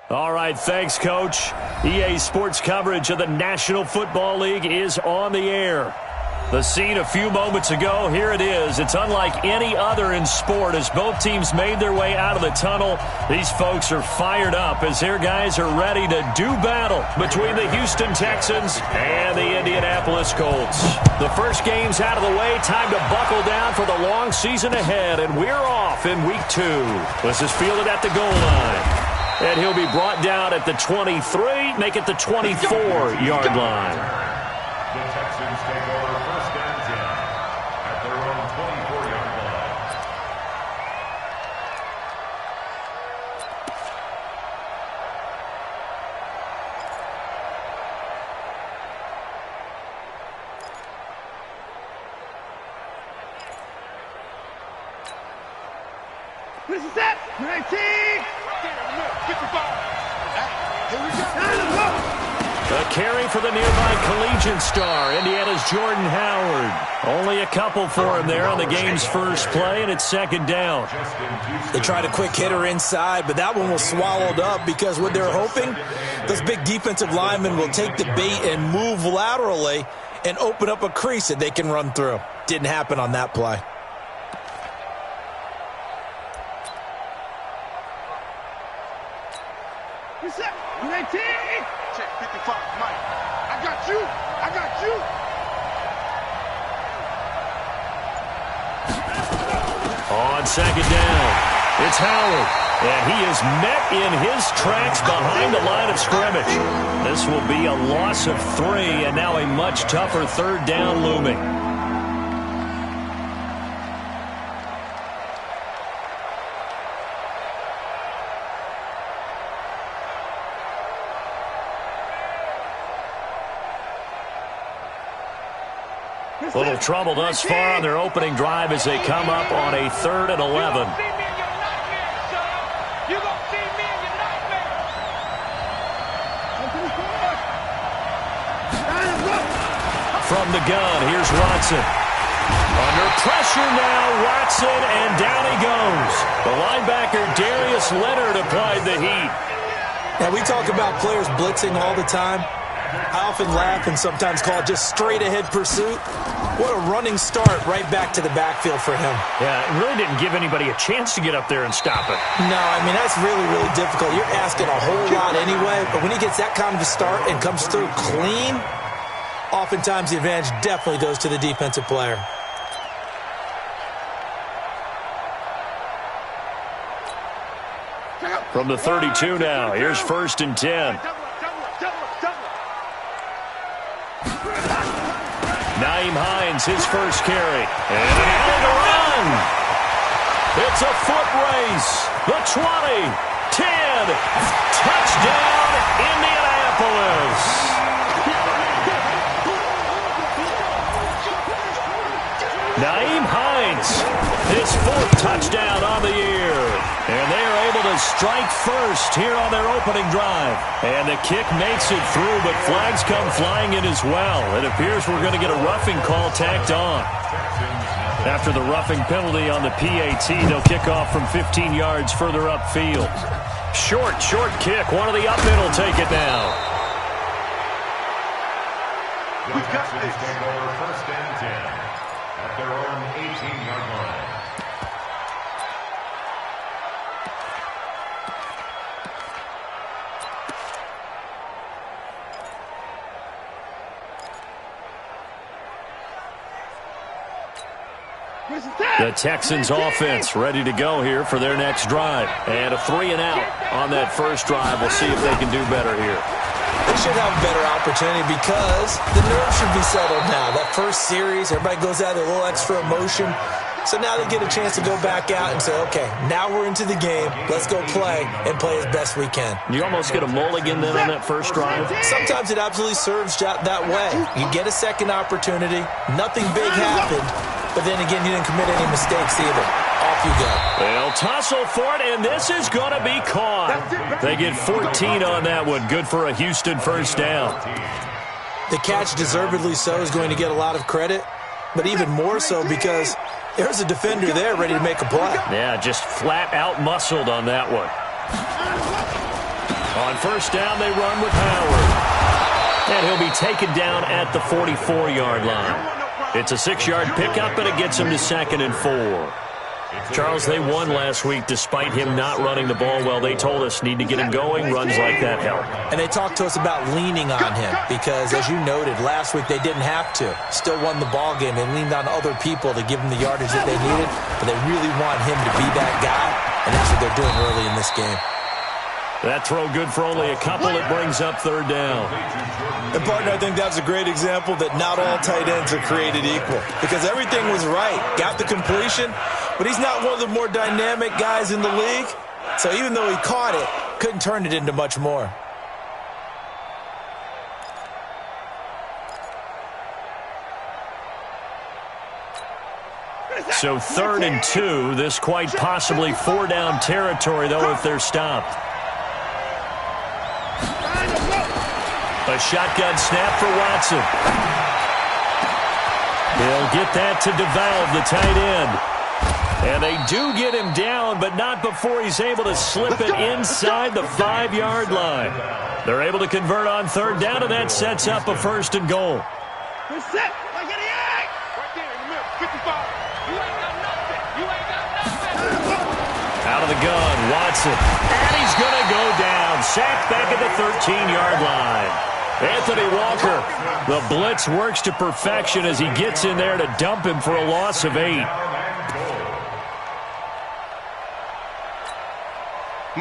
All right, thanks, Coach. EA Sports coverage of the National Football League is on the air. The scene a few moments ago, here it is. It's unlike any other in sport as both teams made their way out of the tunnel. These folks are fired up as their guys are ready to do battle between the Houston Texans and the Indianapolis Colts. The first game's out of the way. Time to buckle down for the long season ahead, and we're off in Week 2. This is fielded at the goal line. And he'll be brought down at the 23, make it the 24-yard line. The Texans take over first and 10 at their own 24-yard line. This is it. 19. A carry for the nearby collegiate star, Indiana's Jordan Howard. Only a couple for him there on the game's first play, and it's second down. They tried a quick hitter inside, but that one was swallowed up because what they're hoping, those big defensive linemen will take the bait and move laterally and open up a crease that they can run through. Didn't happen on that play. Reset. 19. Check 55, Mike. I got you. I got you. On second down, it's Howard. And he is met in his tracks behind the line of scrimmage. This will be a loss of 3, and now a much tougher third down looming. A little trouble thus far on their opening drive as they come up on a 3rd and 11. From the gun, here's Watson. Under pressure now, Watson, and down he goes. The linebacker, Darius Leonard, applied the heat. Now, we talk about players blitzing all the time. I often laugh and sometimes call it just straight-ahead pursuit. What a running start right back to the backfield for him. Yeah, it really didn't give anybody a chance to get up there and stop it. No, I mean, that's really, really difficult. You're asking a whole lot anyway, but when he gets that kind of a start and comes through clean, oftentimes the advantage definitely goes to the defensive player. From the 32 now, here's 1st and 10. Nyheim Hines, his first carry. And an alley to run. It's a foot race. The 20, 10, touchdown, Indianapolis. Nyheim Hines, his 4th touchdown on the year. And they are able to strike first here on their opening drive. And the kick makes it through, but flags come flying in as well. It appears we're going to get a roughing call tacked on. After the roughing penalty on the PAT, they'll kick off from 15 yards further upfield. Short kick. One of the up men will take it now. We got this. Take over first and 10 at their own 18-yard line. The Texans offense ready to go here for their next drive. And a 3 and out on that first drive. We'll see if they can do better here. They should have a better opportunity because the nerves should be settled now. That first series, everybody goes out with a little extra emotion. So now they get a chance to go back out and say, okay, now we're into the game. Let's go play and play as best we can. You almost get a mulligan then on that first drive? Sometimes it absolutely serves that way. You get a second opportunity. Nothing big happened. But then again, you didn't commit any mistakes either. Off you go. They'll tussle for it, and this is going to be caught. They get 14 on that one. Good for a Houston first down. The catch, deservedly so, is going to get a lot of credit. But even more so because there's a defender there ready to make a play. Yeah, just flat out muscled on that one. On first down, they run with Howard. And he'll be taken down at the 44-yard line. It's a 6-yard pickup, and it gets him to 2nd and 4. Charles, they won last week despite him not running the ball well. They told us need to get him going. Runs like that help. And they talked to us about leaning on him because, as you noted, last week they didn't have to. Still won the ball game. They leaned on other people to give them the yardage that they needed, but they really want him to be that guy, and that's what they're doing early in this game. That throw good for only a couple. It brings up 3rd down. And, partner, I think that's a great example that not all tight ends are created equal because everything was right. Got the completion, but he's not one of the more dynamic guys in the league. So even though he caught it, couldn't turn it into much more. So 3rd and 2. This quite possibly 4-down territory, though, if they're stopped. A shotgun snap for Watson. They'll get that to DeValve, the tight end. And they do get him down, but not before he's able to slip it inside the 5-yard line. They're able to convert on 3rd down, and that sets up a 1st and goal. We're set. Like an egg. Right there in the middle. 55. You ain't got nothing. You ain't got nothing. Out of the gun, Watson. And he's going to go down. Sacked back at the 13-yard line. Anthony Walker, the blitz works to perfection as he gets in there to dump him for a loss of 8.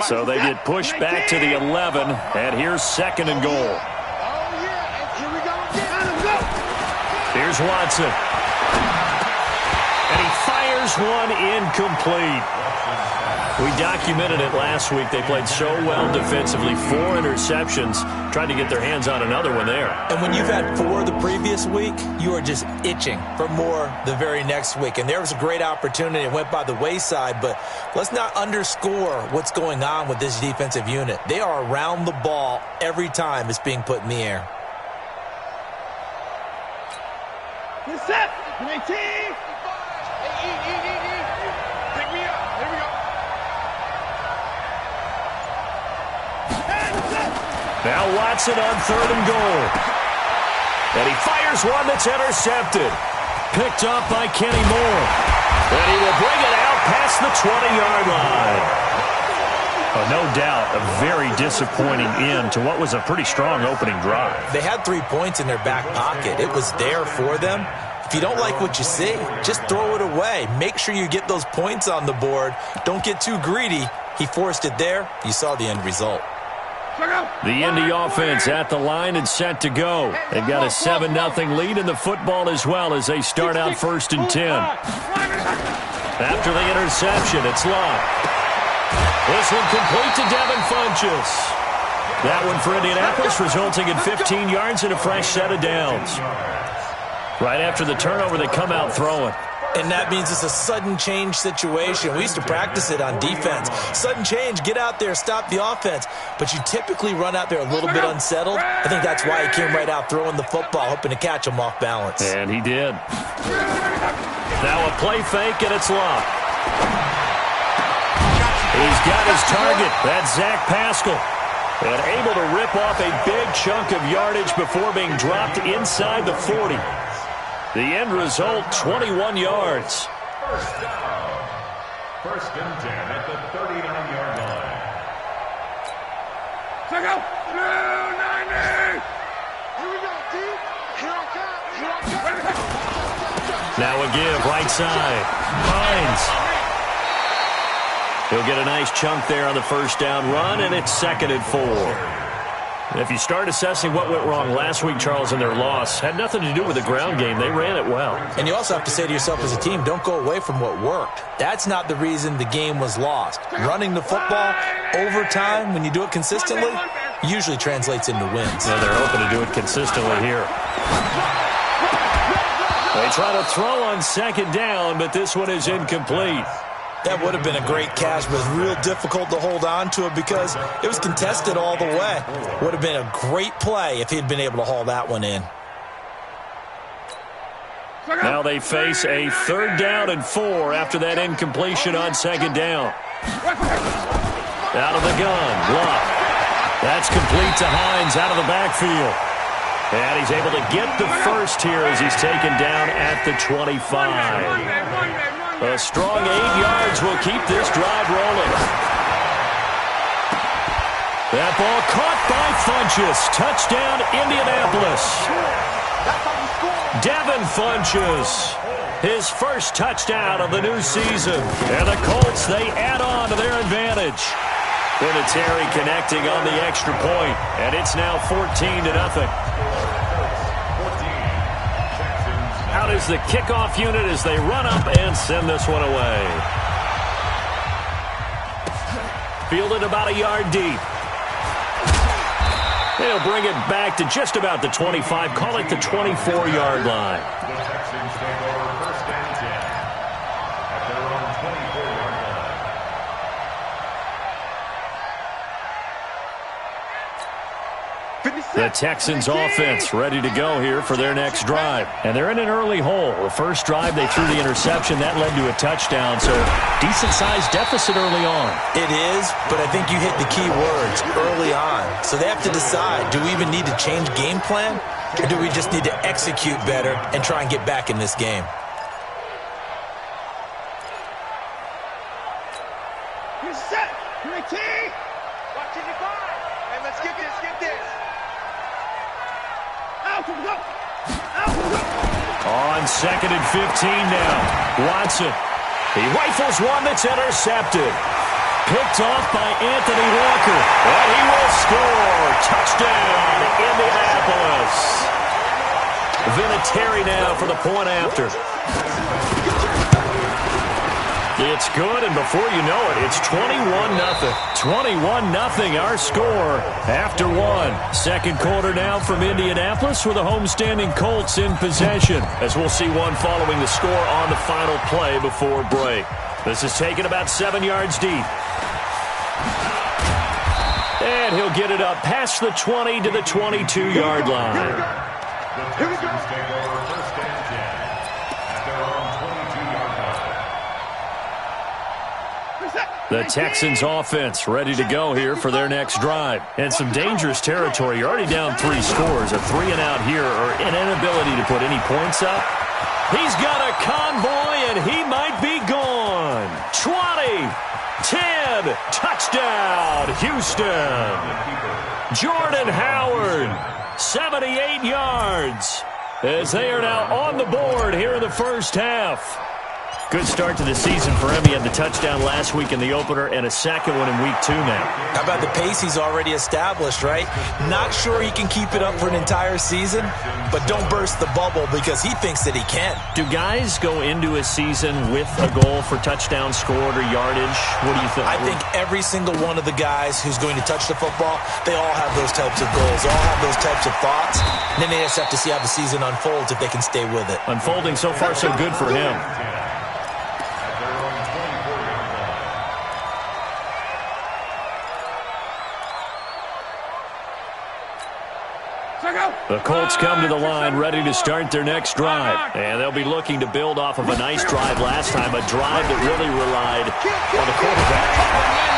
So they get pushed back to the 11, and here's 2nd and goal. Here's Watson. And he fires one incomplete. We documented it last week. They played so well defensively. 4 interceptions. Tried to get their hands on another one there. And when you've had 4 the previous week, you are just itching for more the very next week. And there was a great opportunity. It went by the wayside, but let's not underscore what's going on with this defensive unit. They are around the ball every time it's being put in the air. We're set. 19. Pick me up. Here we go. Now Watson on 3rd and goal. And he fires one that's intercepted. Picked up by Kenny Moore. And he will bring it out past the 20-yard line. Oh, no doubt a very disappointing end to what was a pretty strong opening drive. They had 3 points in their back pocket. It was there for them. If you don't like what you see, just throw it away. Make sure you get those points on the board. Don't get too greedy. He forced it there. You saw the end result. The Indy offense at the line and set to go. They've got a 7-0 lead in the football as well as they start out 1st and 10. After the interception, it's Locke. This one complete to Devin Funchess. That one for Indianapolis resulting in 15 yards and a fresh set of downs. Right after the turnover, they come out throwing. And that means it's a sudden change situation. We used to practice it on defense. Sudden change, get out there, stop the offense. But you typically run out there a little bit unsettled. I think that's why he came right out throwing the football, hoping to catch him off balance. And he did. Now a play fake, and it's Locke. He's got his target. That's Zach Pascal. And able to rip off a big chunk of yardage before being dropped inside the 40. The end result, 21 yards. First down. 1st and 10 at the 39-yard line. Check out. 90. Here we go, T. Here I come. Here I come. Now a give, right side. Hines. He'll get a nice chunk there on the 1st down run, and it's 2nd and 4. If you start assessing what went wrong last week, Charles, in their loss, had nothing to do with the ground game. They ran it well. And you also have to say to yourself as a team, don't go away from what worked. That's not the reason the game was lost. Running the football over time, when you do it consistently, usually translates into wins. And they're hoping to do it consistently here. They try to throw on 2nd down, but this one is incomplete. That would have been a great catch, but it was real difficult to hold on to it because it was contested all the way. Would have been a great play if he had been able to haul that one in. Now they face a 3rd down and 4 after that incompletion on 2nd down. Out of the gun, Locke. That's complete to Hines out of the backfield. And he's able to get the first here as he's taken down at the 25. A strong 8 yards will keep this drive rolling. That ball caught by Funchess. Touchdown, Indianapolis. Devin Funchess, his first touchdown of the new season. And the Colts, they add on to their advantage. Vinatieri connecting on the extra point, and it's now 14-0. Out is the kickoff unit as they run up and send this one away. Fielded about a yard deep. They'll bring it back to just about the 25, call it the 24-yard line. The Texans take over first and 10 at their own 24-yard line. The Texans offense ready to go here for their next drive. And they're in an early hole. The first drive, they threw the interception. That led to a touchdown, so decent-sized deficit early on. It is, but I think you hit the key words, early on. So they have to decide, do we even need to change game plan? Or do we just need to execute better and try and get back in this game? You're set. You're a team. Watching the car. And let's get this. On 2nd and 15 now. Watson. He rifles one that's intercepted. Picked off by Anthony Walker. And he will score. Touchdown, Indianapolis. Vinatieri now for the point after. It's good, and before you know it, it's 21-0. 21-0 our score after one. Second quarter now from Indianapolis with the homestanding Colts in possession, as we'll see one following the score on the final play before break. This is taken about 7 yards deep. And he'll get it up past the 20 to the 22-yard line. The Texans take over first and 10 at their own 22-yard line. The Texans offense ready to go here for their next drive. And some dangerous territory. You're already down 3 scores. A 3-and-out here or an inability to put any points up. He's got a convoy, and he might be gone. 20, 10, touchdown, Houston. Jordan Howard, 78 yards, as they are now on the board here in the first half. Good start to the season for him. He had the touchdown last week in the opener and a second one in week 2 now. How about the pace he's already established, right? Not sure he can keep it up for an entire season, but don't burst the bubble because he thinks that he can. Do guys go into a season with a goal for touchdown scored or yardage? What do you think? I think every single one of the guys who's going to touch the football, they all have those types of goals. They all have those types of thoughts. And then they just have to see how the season unfolds if they can stay with it. Unfolding so far so good for him. The Colts come to the line ready to start their next drive. And they'll be looking to build off of a nice drive last time, a drive that really relied on the quarterback.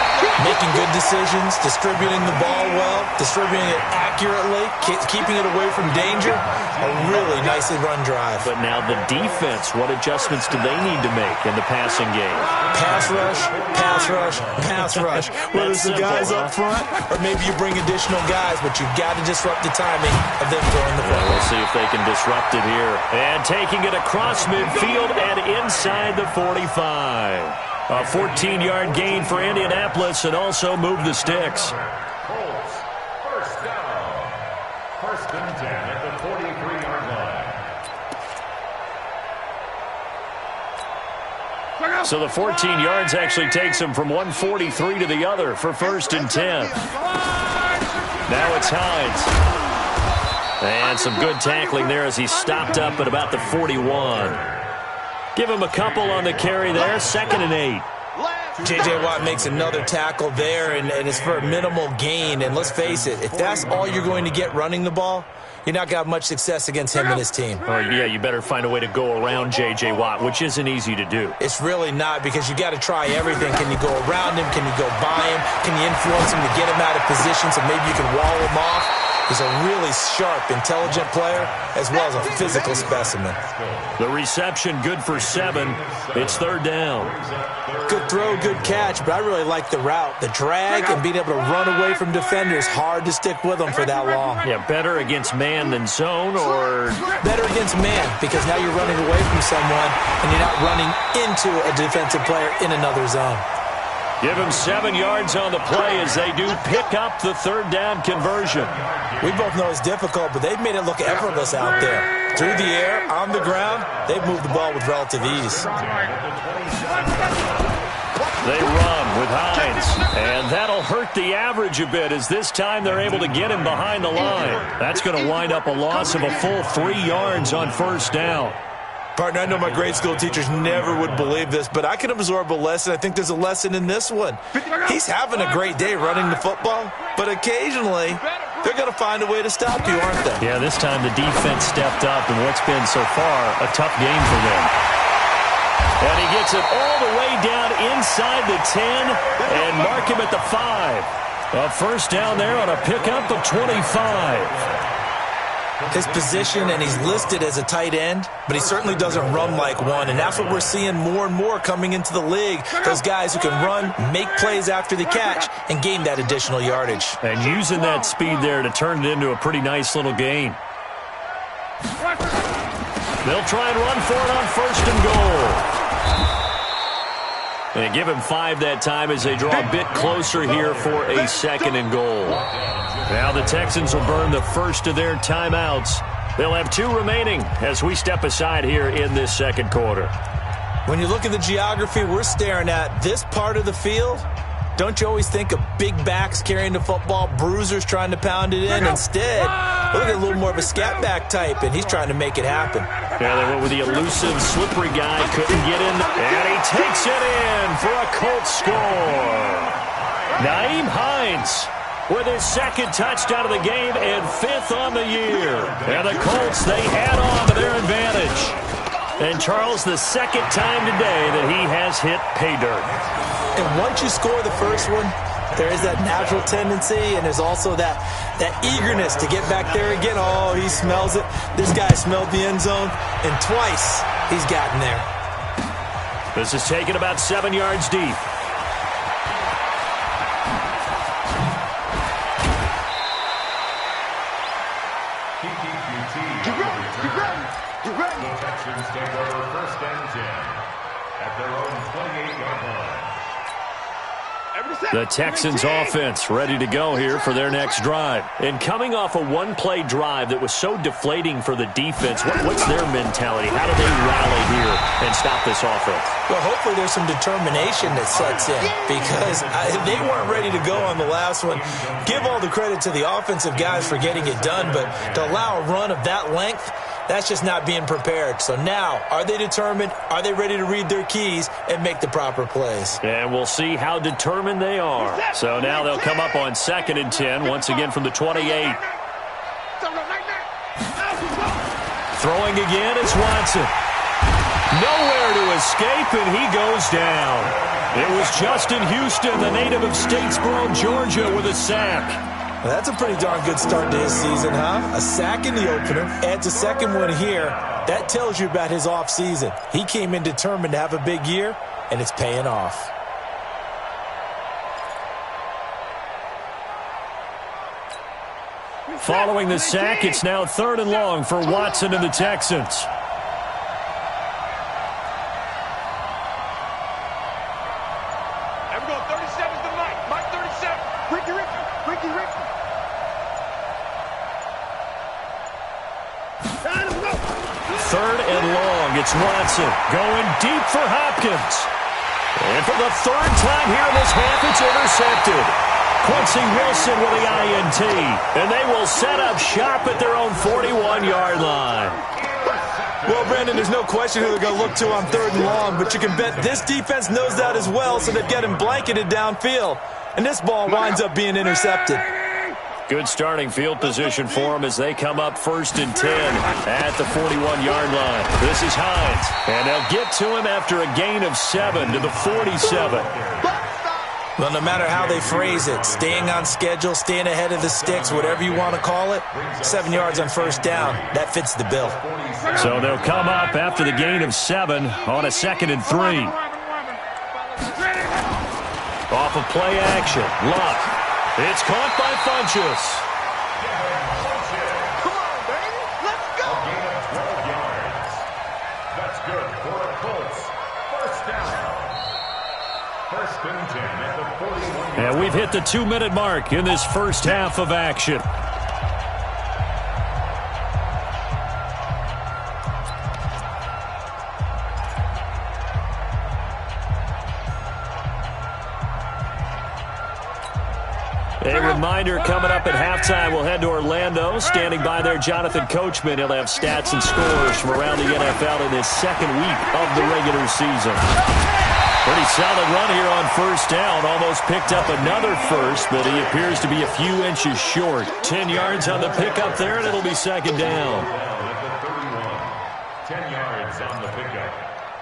Making good decisions, distributing the ball well, distributing it accurately, keeping it away from danger. A really nicely run drive. But now the defense, what adjustments do they need to make in the passing game? Pass rush, pass rush, pass rush. Whether it's the guys up front or maybe you bring additional guys, but you've got to disrupt the timing of them throwing the football. We'll see if they can disrupt it here. And taking it across midfield and inside the 45. A 14-yard gain for Indianapolis and also move the sticks. Colts, first down. First and 10 at the 43-yard line. So the 14 yards actually takes him from 143 to the other for first and 10. Now it's Hines. And some good tackling there as he stopped up at about the 41. Give him a couple on the carry there. 2nd and 8. J.J. Watt makes another tackle there, and it's for a minimal gain. And let's face it, if that's all you're going to get running the ball, you're not going to have much success against him and his team. Oh, yeah, you better find a way to go around J.J. Watt, which isn't easy to do. It's really not, because you got to try everything. Can you go around him? Can you go by him? Can you influence him to get him out of position so maybe you can wall him off? He's a really sharp, intelligent player, as well as a physical specimen. The reception good for 7. It's 3rd down. Good throw, good catch, but I really like the route. The drag and being able to run away from defenders, hard to stick with them for that long. Yeah, better against man than zone, or? Better against man, because now you're running away from someone and you're not running into a defensive player in another zone. Give him 7 yards on the play as they do pick up the 3rd down conversion. We both know it's difficult, but they've made it look effortless out there. Through the air, on the ground, they've moved the ball with relative ease. They run with Hines, and that'll hurt the average a bit as this time they're able to get him behind the line. That's going to wind up a loss of a full 3 yards on 1st down. Partner, I know my grade school teachers never would believe this, but I can absorb a lesson. I think there's a lesson in this one. He's having a great day running the football, but occasionally they're going to find a way to stop you, aren't they? Yeah, this time the defense stepped up in what's been so far a tough game for them. And he gets it all the way down inside the 10 and mark him at the 5. A 1st down there on a pickup of 25. His position, and he's listed as a tight end, but he certainly doesn't run like one, and that's what we're seeing more and more coming into the league. Those guys who can run, make plays after the catch, and gain that additional yardage. And using that speed there to turn it into a pretty nice little gain. They'll try and run for it on 1st and goal. And give him 5 that time as they draw a bit closer here for a 2nd and goal. Now the Texans will burn the first of their timeouts. They'll have 2 remaining as we step aside here in this 2nd quarter. When you look at the geography we're staring at, this part of the field, don't you always think of big backs carrying the football, bruisers trying to pound it in? Instead, look at a little more of a scat back type, and he's trying to make it happen. Yeah, they went with the elusive, slippery guy, couldn't get in, and he takes it in for a Colts score. Nyheim Hines with his 2nd touchdown of the game and 5th on the year. And the Colts, they add on to their advantage. And Charles, the 2nd time today that he has hit pay dirt. And once you score the first one, there is that natural tendency, and there's also that eagerness to get back there again. Oh, he smells it. This guy smelled the end zone, and twice he's gotten there. This is taken about 7 yards deep. The Texans take over 1st and 10 at their own 28-yard line. The Texans offense ready to go here for their next drive. And coming off a 1-play drive that was so deflating for the defense, what's their mentality? How do they rally here and stop this offense? Well, hopefully there's some determination that sets in, because they weren't ready to go on the last one. Give all the credit to the offensive guys for getting it done, but to allow a run of that length, that's just not being prepared. So now, are they determined? Are they ready to read their keys and make the proper plays? And we'll see how determined they are. So now they'll come up on 2nd and 10, once again from the 28. Throwing again is Watson. Nowhere to escape, and he goes down. It was Justin Houston, the native of Statesboro, Georgia, with a sack. Well, that's a pretty darn good start to his season, huh? A sack in the opener, adds a 2nd one here. That tells you about his offseason. He came in determined to have a big year, and it's paying off. Following the sack, it's now 3rd and long for Watson and the Texans. And we go 37 to Mike. Mike 37. Ricky. 3rd and long, it's Watson going deep for Hopkins. And for the 3rd time here in this half, it's intercepted. Quincy Wilson with the INT. And they will set up shop at their own 41-yard line. Well, Brandon, there's no question who they're going to look to on 3rd and long, but you can bet this defense knows that as well, so they've got him blanketed downfield. And this ball winds up being intercepted. Good starting field position for them as they come up 1st and 10 at the 41-yard line. This is Hines, and they'll get to him after a gain of 7 to the 47. Well, no matter how they phrase it, staying on schedule, staying ahead of the sticks, whatever you want to call it, 7 yards on 1st down, that fits the bill. So they'll come up after the gain of 7 on a 2nd and 3. Off of play action, Luck. It's caught by Funchess. Come on, baby. Let's go. A gain of 12 yards. That's good for a Colts. 1st down. 1st and 10 at the 41. And we've hit the 2-minute mark in this first half of action. A reminder coming up at halftime, we'll head to Orlando. Standing by there, Jonathan Coachman. He'll have stats and scores from around the NFL in his 2nd week of the regular season. Pretty solid run here on 1st down. Almost picked up another first, but he appears to be a few inches short. 10 yards on the pickup there, and it'll be 2nd down. At the 31. 10 yards on the pickup.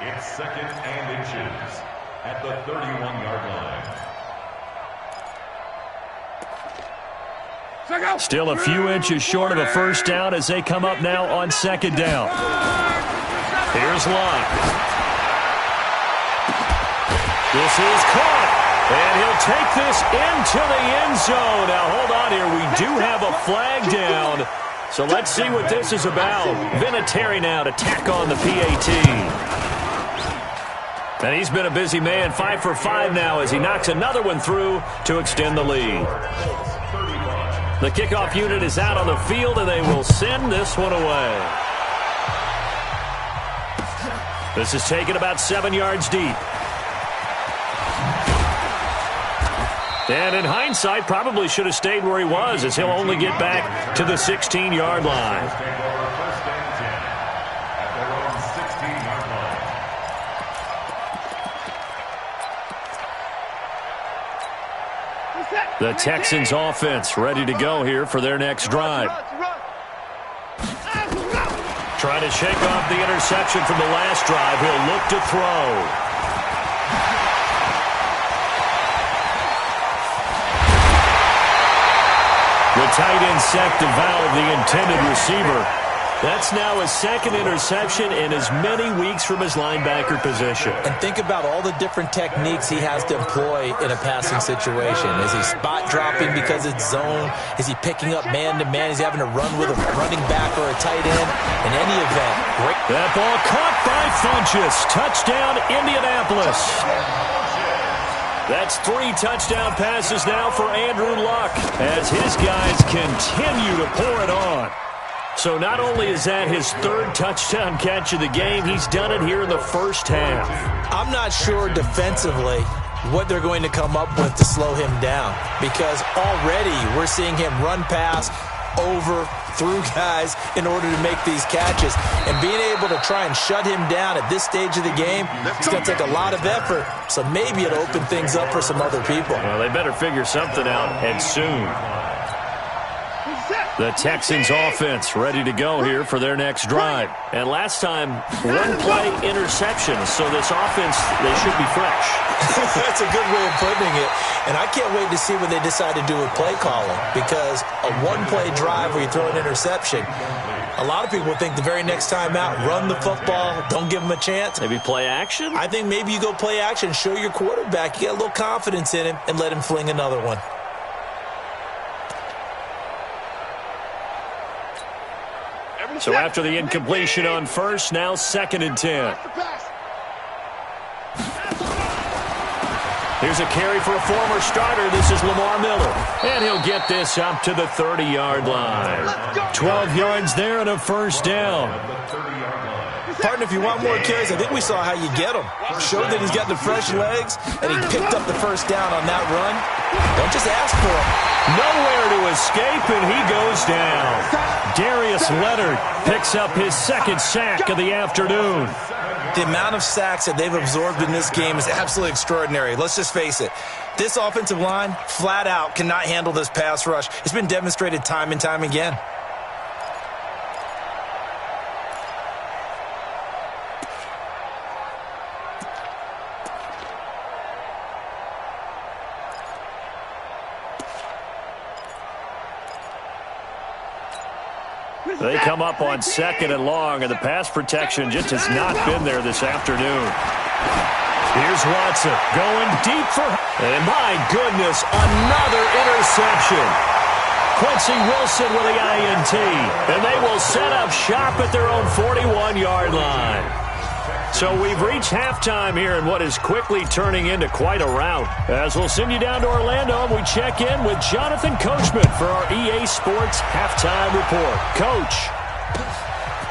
It's 2nd and inches at the 31-yard line. Still a few inches short of a 1st down as they come up now on 2nd down. Here's Locke. This is caught, and he'll take this into the end zone. Now, hold on here. We do have a flag down, so let's see what this is about. Vinatieri now to tack on the PAT. And he's been a busy man, 5 for 5 now as he knocks another one through to extend the lead. The kickoff unit is out on the field, and they will send this one away. This is taken about 7 yards deep. And in hindsight, probably should have stayed where he was, as he'll only get back to the 16-yard line. The Texans offense ready to go here for their next drive. Trying to shake off the interception from the last drive. He'll look to throw. The tight end sacked to Valve, the intended receiver. That's now his 2nd interception in as many weeks from his linebacker position. And think about all the different techniques he has to employ in a passing situation. Is he spot dropping because it's zone? Is he picking up man-to-man? Is he having to run with a running back or a tight end? In any event, great. That ball caught by Funchess. Touchdown, Indianapolis. That's 3 touchdown passes now for Andrew Luck as his guys continue to pour it on. So not only is that his 3rd touchdown catch of the game, he's done it here in the first half. I'm not sure defensively what they're going to come up with to slow him down, because already we're seeing him run past, over, through guys in order to make these catches. And being able to try and shut him down at this stage of the game, it's going to take a lot of effort. So maybe it'll open things up for some other people. Well, they better figure something out, and soon. The Texans offense ready to go here for their next drive. And last time, 1-play interception. So this offense, they should be fresh. That's a good way of putting it. And I can't wait to see what they decide to do with play calling, because a 1-play drive where you throw an interception, a lot of people think the very next time out, run the football, don't give them a chance. Maybe play action? I think maybe you go play action, show your quarterback, you get a little confidence in him, and let him fling another one. So after the incompletion on 1st, now 2nd and 10. Here's a carry for a former starter. This is Lamar Miller. And he'll get this up to the 30-yard line. 12 yards there and a 1st down. Partner, if you want more carries, I think we saw how you get them. Showed that he's got the fresh legs, and he picked up the 1st down on that run. Don't just ask for it. Nowhere to escape, and he goes down. Darius Leonard picks up his second sack of the afternoon. The amount of sacks that they've absorbed in this game is absolutely extraordinary. Let's just face it. This offensive line, flat out, cannot handle this pass rush. It's been demonstrated time and time again. They come up on 2nd and long, and the pass protection just has not been there this afternoon. Here's Watson going deep for... And my goodness, another interception. Quincy Wilson with the INT. And they will set up shop at their own 41-yard line. So we've reached halftime here in what is quickly turning into quite a rout. As we'll send you down to Orlando, and we check in with Jonathan Coachman for our EA Sports Halftime Report. Coach,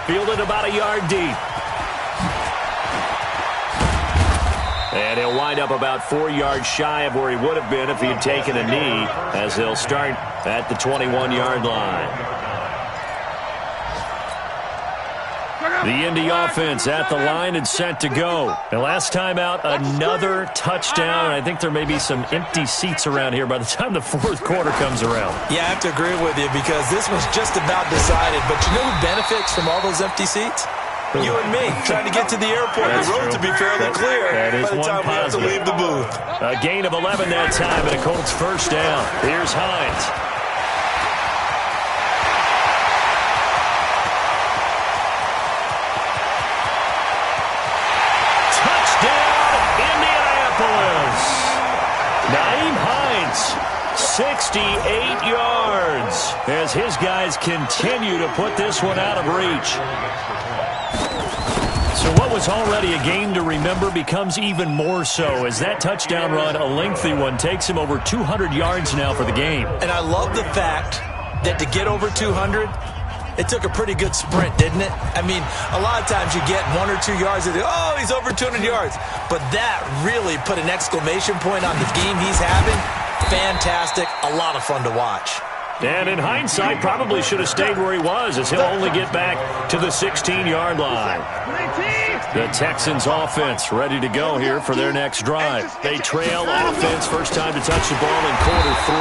fielded about a yard deep. And he'll wind up about 4 yards shy of where he would have been if he had taken a knee, as they'll start at the 21-yard line. The Indy offense at the line and set to go. And last time out, another touchdown. I think there may be some empty seats around here by the time the fourth quarter comes around. Yeah, I have to agree with you because this was just about decided. But you know who benefits from all those empty seats? You and me, trying to get to the airport. That's the road true. to be fairly clear that is by the one time we have to positive. leave the booth. A gain of 11 that time, and a Colts first down. Here's Hines. Nyheim Hines, 68 yards, as his guys continue to put this one out of reach. So what was already a game to remember becomes even more so as that touchdown run, a lengthy one, takes him over 200 yards now for the game. And I love the fact that to get over 200, it took a pretty good sprint, didn't it? I mean, a lot of times you get 1 or 2 yards and oh, he's over 200 yards. But that really put an exclamation point on the game he's having. Fantastic. A lot of fun to watch. And in hindsight, probably should have stayed where he was, as he'll only get back to the 16-yard line. The Texans offense ready to go here for their next drive. They trail offense, first time to touch the ball in quarter 3,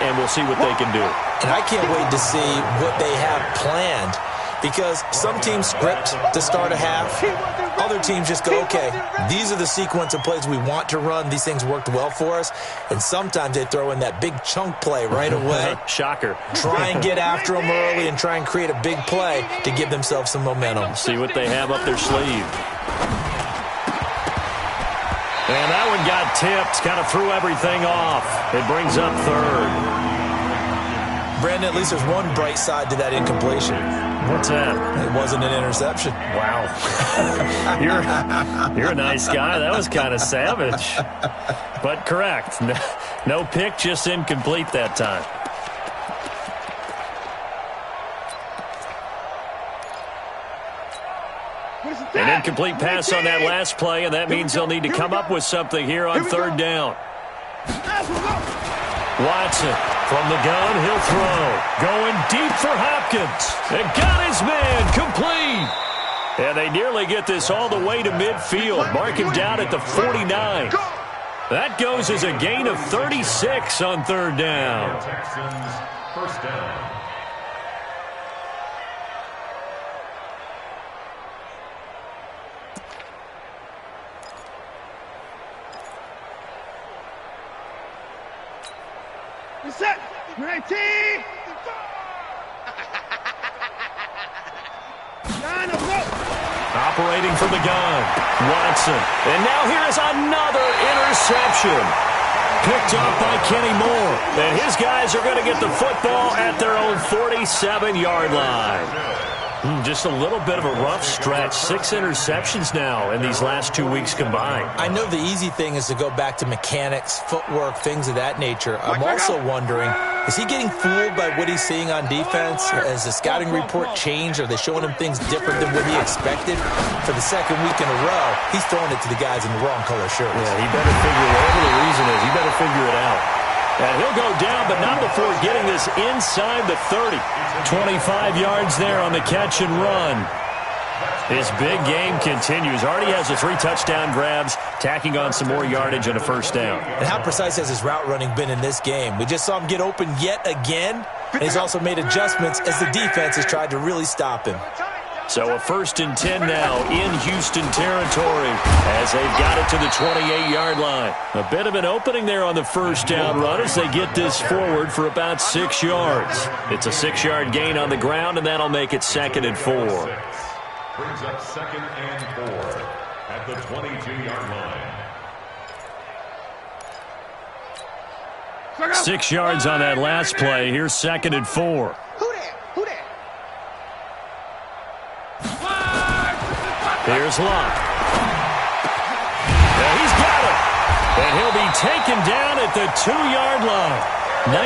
and we'll see what they can do. And I can't wait to see what they have planned, because some teams script to start a half. Other teams just go, okay, these are the sequence of plays we want to run. These things worked well for us. And sometimes they throw in that big chunk play right away. Shocker. Try and get after them early and try and create a big play to give themselves some momentum. See what they have up their sleeve. And that one got tipped, kind of threw everything off. It brings up third. Brandon, at least there's one bright side to that incompletion. What's that? It wasn't an interception. Wow. You're a nice guy. That was kind of savage. But correct. No pick, just incomplete that time. An incomplete pass on that last play, and that means they'll need to come up with something here on third down. Watson from the gun, he'll throw. Going deep for Hopkins. And got his man complete. And they nearly get this all the way to midfield. Mark him down at the 49. That goes as a gain of 36 on third down. Texans first down. Set. 19. Operating from the gun, Watson. And now here's another interception. Picked up by Kenny Moore. And his guys are going to get the football at their own 47-yard line. Just a little bit of a rough stretch. 6 interceptions now in these last 2 weeks combined. I know the easy thing is to go back to mechanics, footwork, things of that nature. I'm also wondering, is he getting fooled by what he's seeing on defense? Has the scouting report changed? Are they showing him things different than what he expected? For the second week in a row, he's throwing it to the guys in the wrong color shirts. Yeah, he better figure whatever the reason is. He better figure it out. And he'll go down, but not before getting this inside the 30. 25 yards there on the catch and run. His big game continues. Already has the 3 touchdown grabs, tacking on some more yardage and a first down. And how precise has his route running been in this game? We just saw him get open yet again, and he's also made adjustments as the defense has tried to really stop him. So a 1st and 10 now in Houston territory as they've got it to the 28-yard line. A bit of an opening there on the first down run as they get this forward for about 6 yards. It's a 6-yard gain on the ground, and that'll make it 2nd and 4. Brings up 2nd and 4 at the 22-yard line. 6 yards on that last play. Here's 2nd and 4. Here's Locke. Yeah, he's got it. And he'll be taken down at the 2-yard line.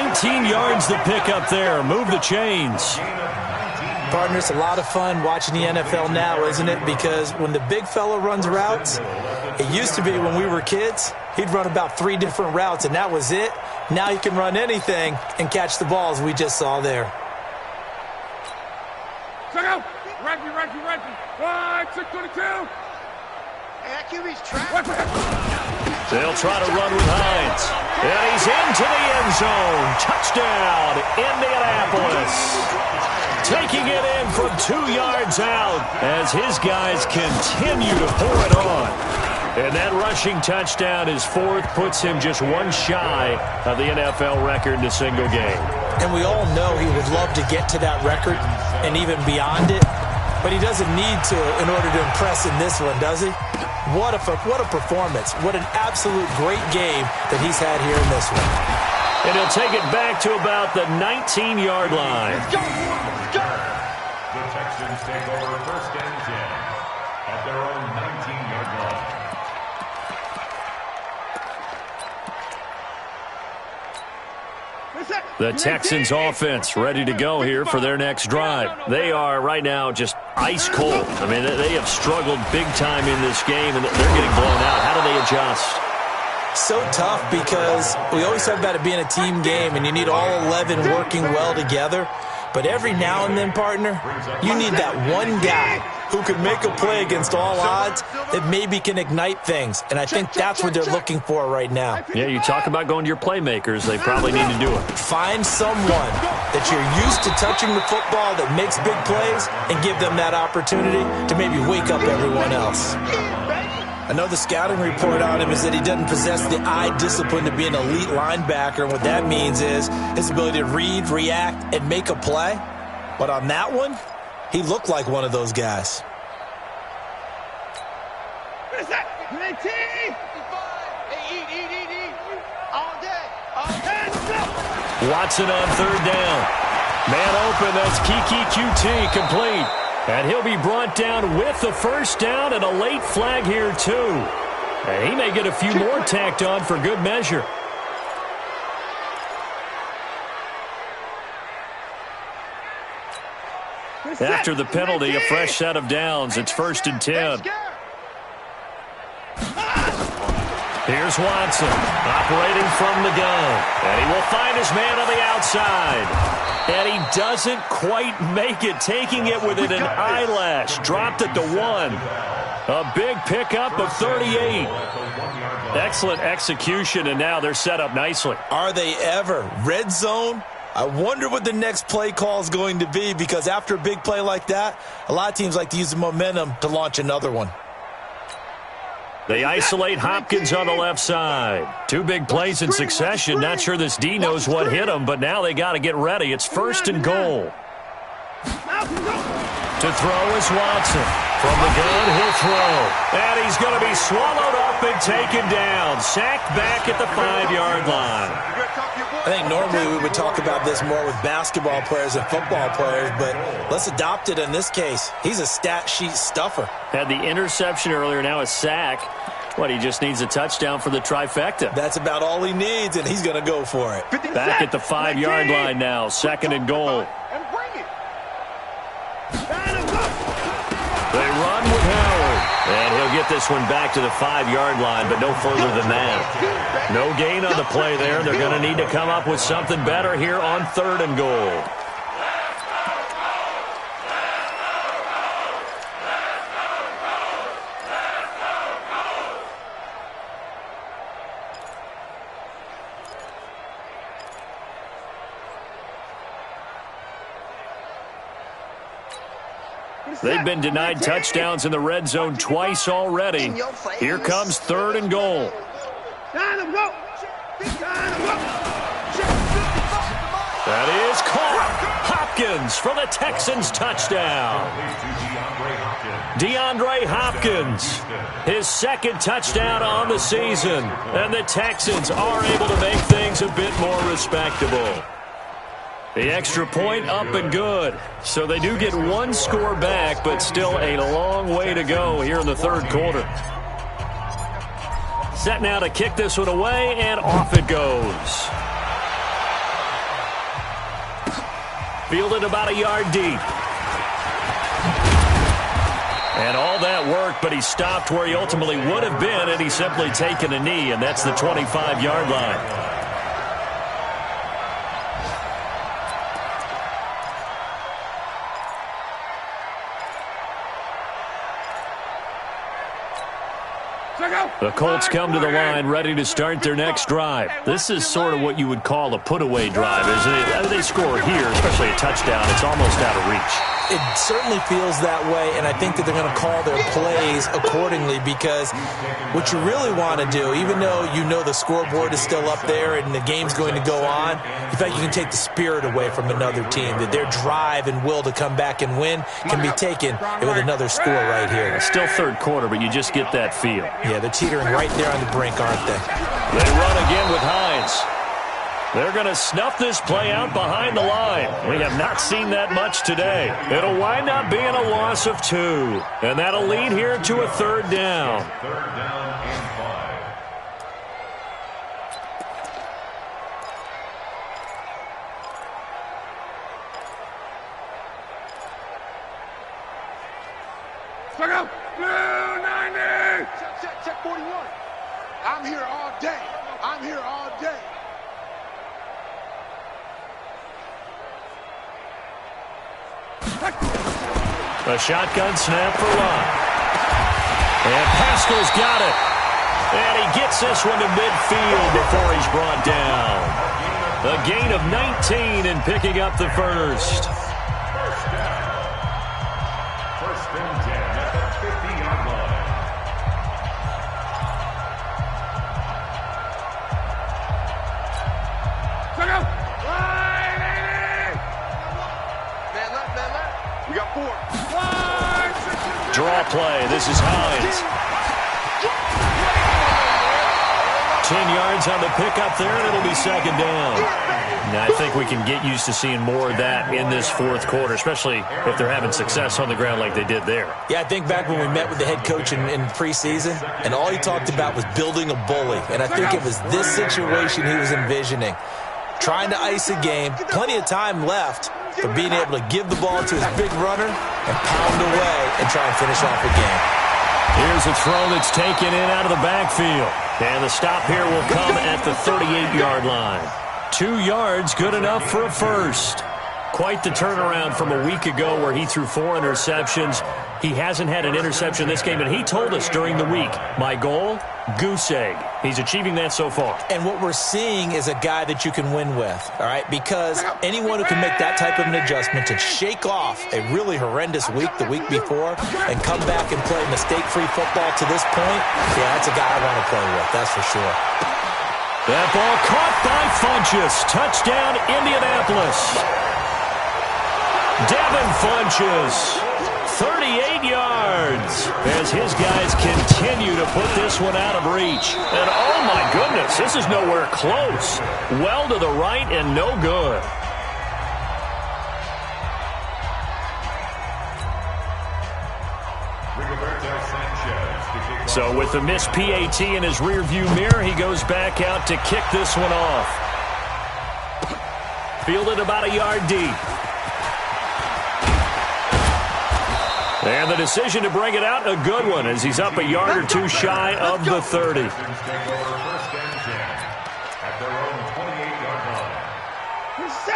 19 yards the pickup there. Move the chains. Partner, it's a lot of fun watching the NFL now, isn't it? Because when the big fella runs routes, it used to be when we were kids, he'd run about 3 different routes, and that was it. Now he can run anything and catch the balls we just saw there. Check out! Ranky. 622! Hey, that QB's trapped. They'll try to run with Hines. And he's into the end zone. Touchdown, Indianapolis. Taking it in from 2 yards out as his guys continue to pour it on. And that rushing touchdown, his 4th, puts him just 1 shy of the NFL record in a single game. And we all know he would love to get to that record and even beyond it, but he doesn't need to in order to impress in this one, does he? What a performance. What an absolute great game that he's had here in this one. And he'll take it back to about the 19-yard line. The Texans take over 1st and 10 at their own 19-yard line. The Texans offense ready to go here for their next drive. They are right now just ice cold. I mean, they have struggled big time in this game, and they're getting blown out. How do they adjust? So tough because we always talk about it being a team game, and you need all 11 working well together. But every now and then, partner, you need that one guy who can make a play against all odds that maybe can ignite things. And I think that's what they're looking for right now. Yeah, you talk about going to your playmakers. They probably need to do it. Find someone that you're used to touching the football that makes big plays and give them that opportunity to maybe wake up everyone else. I know the scouting report on him is that he doesn't possess the eye discipline to be an elite linebacker. And what that means is his ability to read, react, and make a play. But on that one, he looked like one of those guys. What is that? Eat. All day. Watson on 3rd down. Man open, that's Kiki QT complete. And he'll be brought down with the first down and a late flag here, too. And he may get a few more tacked on for good measure. After the penalty, a fresh set of downs. It's 1st and 10. Here's Watson, operating from the gun. And he will find his man on the outside. And he doesn't quite make it, taking it within an eyelash. Dropped at the 1. A big pickup of 38. Excellent execution, and now they're set up nicely. Are they ever? Red zone? I wonder what the next play call is going to be, because after a big play like that, a lot of teams like to use the momentum to launch another one. They isolate Hopkins on the left side. 2 big plays in succession. Not sure this D knows what hit him, but now they got to get ready. It's 1st and goal. To throw is Watson. From the gun, he'll throw. And he's going to be swallowed up and taken down. Sacked back at the 5-yard line. I think normally we would talk about this more with basketball players and football players, but let's adopt it in this case. He's a stat sheet stuffer. Had the interception earlier, now a sack. What, he just needs a touchdown for the trifecta. That's about all he needs, and he's going to go for it. Back at the 5-yard line now, 2nd and goal. They run with Howard. And he'll get this one back to the 5-yard line, but no further than that. No gain on the play there. They're going to need to come up with something better here on 3rd and goal. They've been denied touchdowns in the red zone twice already. Here comes 3rd and goal. That is caught. Hopkins for the Texans touchdown. DeAndre Hopkins, his 2nd touchdown on the season. And the Texans are able to make things a bit more respectable. The extra point up and good. So they do get 1 score back, but still a long way to go here in the 3rd quarter. Set now to kick this one away, and off it goes. Fielded about a yard deep. And all that worked, but he stopped where he ultimately would have been, and he's simply taken a knee, and that's the 25-yard line. The Colts come to the line ready to start their next drive. This is sort of what you would call a put-away drive, isn't it? They score here, especially a touchdown. It's almost out of reach. It certainly feels that way, and I think that they're going to call their plays accordingly because what you really want to do, even though you know the scoreboard is still up there and the game's going to go on, in fact, you can take the spirit away from another team, that their drive and will to come back and win can be taken with another score right here. Still 3rd quarter, but you just get that feel. Yeah, they're teetering right there on the brink, aren't they? They run again with Hines. They're going to snuff this play out behind the line. We have not seen that much today. It'll wind up being a loss of 2. And that'll lead here to a 3rd down. 3rd down and 5. Check out. Blue 90. Check 41. I'm here all day. I'm here all day. A shotgun snap for Lott. And Pascal's got it. And he gets this one to midfield before he's brought down. A gain of 19 and picking up the 1st. 1st and 10 at the 50-yard line. Check out. Line 80. Man left. We got 4. Draw play. This is Hines. 10 yards on the pickup there, and it'll be 2nd down. Now, I think we can get used to seeing more of that in this 4th quarter, especially if they're having success on the ground like they did there. Yeah, I think back when we met with the head coach in preseason, and all he talked about was building a bully. And I think it was this situation he was envisioning. Trying to ice a game, plenty of time left, but being able to give the ball to his big runner and pound away and try and finish off the game. Here's a throw that's taken in out of the backfield. And the stop here will come at the 38-yard line. 2 yards, good enough for a 1st. Quite the turnaround from a week ago where he threw 4 interceptions. He hasn't had an interception this game, and he told us during the week, my goal, goose egg. He's achieving that so far. And what we're seeing is a guy that you can win with, all right? Because anyone who can make that type of an adjustment to shake off a really horrendous week the week before and come back and play mistake-free football to this point, yeah, that's a guy I want to play with, that's for sure. That ball caught by Funchess. Touchdown, Indianapolis. Devin Funchess, 38 yards, as his guys continue to put this one out of reach. And oh my goodness, this is nowhere close. Well to the right and no good. So with the missed PAT in his rearview mirror, he goes back out to kick this one off. Fielded about a yard deep. And the decision to bring it out, a good one, as he's up a yard or two shy of the 30.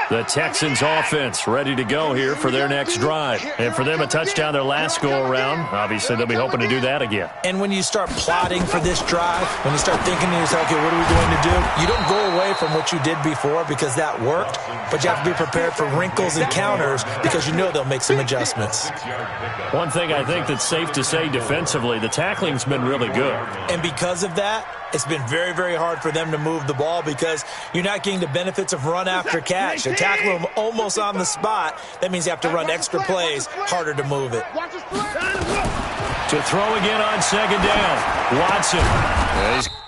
The Texans offense ready to go here for their next drive. And for them, a touchdown their last go-around. Obviously, they'll be hoping to do that again. And when you start plotting for this drive, when you start thinking to yourself, okay, what are we going to do? You don't go away from what you did before because that worked, but you have to be prepared for wrinkles and counters because you know they'll make some adjustments. One thing I think that's safe to say defensively, the tackling's been really good. And because of that, it's been very, very hard for them to move the ball because you're not getting the benefits of run after catch. They tackle them almost on the spot. That means you have to run extra plays, harder to move it. To throw again on second down, Watson.